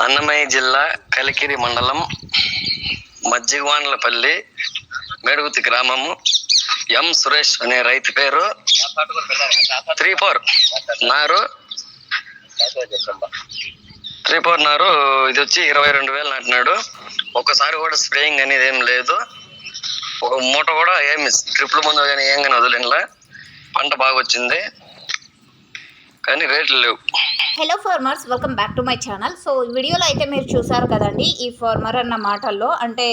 అన్నమయ్య జిల్లా కలికిరి మండలం మజ్జిగవాండ్లపల్లి మేడుగుతి గ్రామము. ఎం సురేష్ అనే రైతు పేరు. 34 నారు 34 నారు ఇది వచ్చి 22,000 నాటినాడు. ఒకసారి కూడా స్ప్రేయింగ్ అనేది ఏం లేదు. ఒక మూట కూడా ఏమి ట్రిప్ల ముందు కానీ ఏం కానీ వదిలినలా. పంట బాగా వచ్చింది కానీ రేట్లు లేవు. Hello farmers, welcome back to my channel. So వీడియోలో అయితే మీరు చూసారు కదండి, ఈ ఫార్మర్ అన్న మాటల్లో అంటే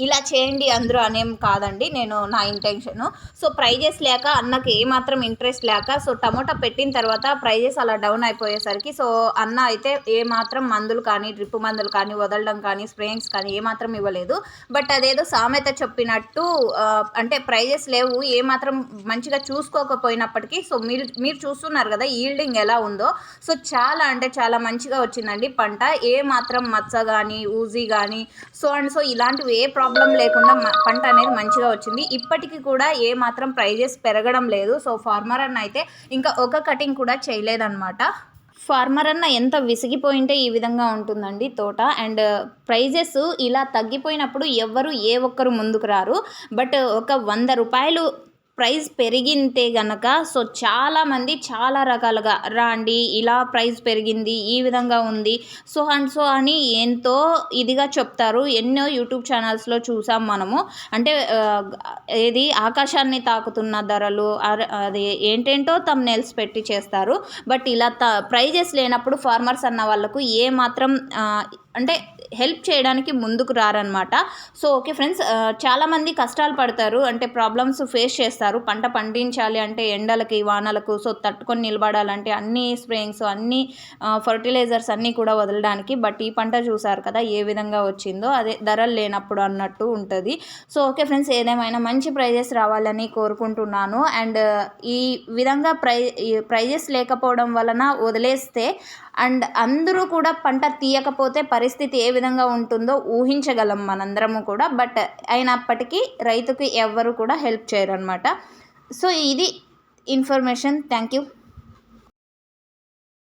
ఇలా చేయండి అందరూ అనేం కాదండి నా ఇంటెన్షను. సో ప్రైజెస్ లేక అన్నకి ఏమాత్రం ఇంట్రెస్ట్ లేక సో టమోటా పెట్టిన తర్వాత ప్రైజెస్ అలా డౌన్ అయిపోయేసరికి సో అన్న అయితే ఏమాత్రం మందులు కానీ డ్రిప్ మందులు కానీ వదలడం కానీ స్ప్రేయింగ్స్ కానీ ఏమాత్రం ఇవ్వలేదు. బట్ అదేదో సామెత చెప్పినట్టు అంటే ప్రైజెస్ లేవు, ఏమాత్రం మంచిగా చూసుకోకపోయినప్పటికీ సో మీరు చూస్తున్నారు కదా ఈల్డింగ్ ఎలా ఉందో. సో చాలా అంటే చాలా మంచిగా వచ్చిందండి పంట. ఏ మాత్రం మచ్చ కానీ ఊజీ కానీ సో ఇలాంటివి ఏ ప్రాబ్లం లేకుండా పంట అనేది మంచిగా వచ్చింది. ఇప్పటికీ కూడా ఏ మాత్రం ప్రైజెస్ పెరగడం లేదు. సో ఫార్మర్ అన్న అయితే ఇంకా ఒక కటింగ్ కూడా చేయలేదన్నమాట. ఫార్మర్ అన్న ఎంత విసిగిపోయింటే ఈ విధంగా ఉంటుందండి తోట. అండ్ ప్రైజెస్ ఇలా తగ్గిపోయినప్పుడు ఎవరు ఏ ఒక్కరు ముందుకు రారు. బట్ ఒక 100 రూపాయలు ప్రైస్ పెరిగితే గనక సో చాలామంది చాలా రకాలుగా రాండి, ఇలా ప్రైస్ పెరిగింది, ఈ విధంగా ఉంది సో అని ఎంతో ఇదిగా చెప్తారు. ఎన్నో యూట్యూబ్ ఛానల్స్లో చూసాం మనము. అంటే ఏది ఆకాశాన్ని తాకుతున్న ధరలు అది ఏంటేంటో థంబ్నెయిల్స్ పెట్టి చేస్తారు. బట్ ఇలా ప్రైజెస్ లేనప్పుడు ఫార్మర్స్ అన్న వాళ్ళకు ఏ మాత్రం అంటే హెల్ప్ చేయడానికి ముందుకు రారనమాట. సో ఓకే ఫ్రెండ్స్, చాలామంది కష్టాలు పడతారు, అంటే ప్రాబ్లమ్స్ ఫేస్ చేస్తారు. పంట పండించాలి అంటే ఎండలకి వానలకు సో తట్టుకొని నిలబడాలంటే అన్ని స్ప్రేయింగ్స్ అన్ని ఫర్టిలైజర్స్ అన్నీ కూడా వదలడానికి. బట్ ఈ పంట చూసారు కదా ఏ విధంగా వచ్చిందో, అదే ధరలు లేనప్పుడు అన్నట్టు ఉంటుంది. సో ఓకే ఫ్రెండ్స్, ఏదేమైనా మంచి ప్రైజెస్ రావాలని కోరుకుంటున్నాను. అండ్ ఈ విధంగా ప్రైజెస్ లేకపోవడం వలన వదిలేస్తే అండ్ అందరూ కూడా పంట తీయకపోతే పరిస్థితి ఏ విధంగా ఉంటుందో ఊహించగలం మనందరము కూడా. బట్ అయినప్పటికీ రైతుకి ఎవ్వరు కూడా హెల్ప్ చేయరు అనమాట. సో ఇది ఇన్ఫర్మేషన్. Thank you.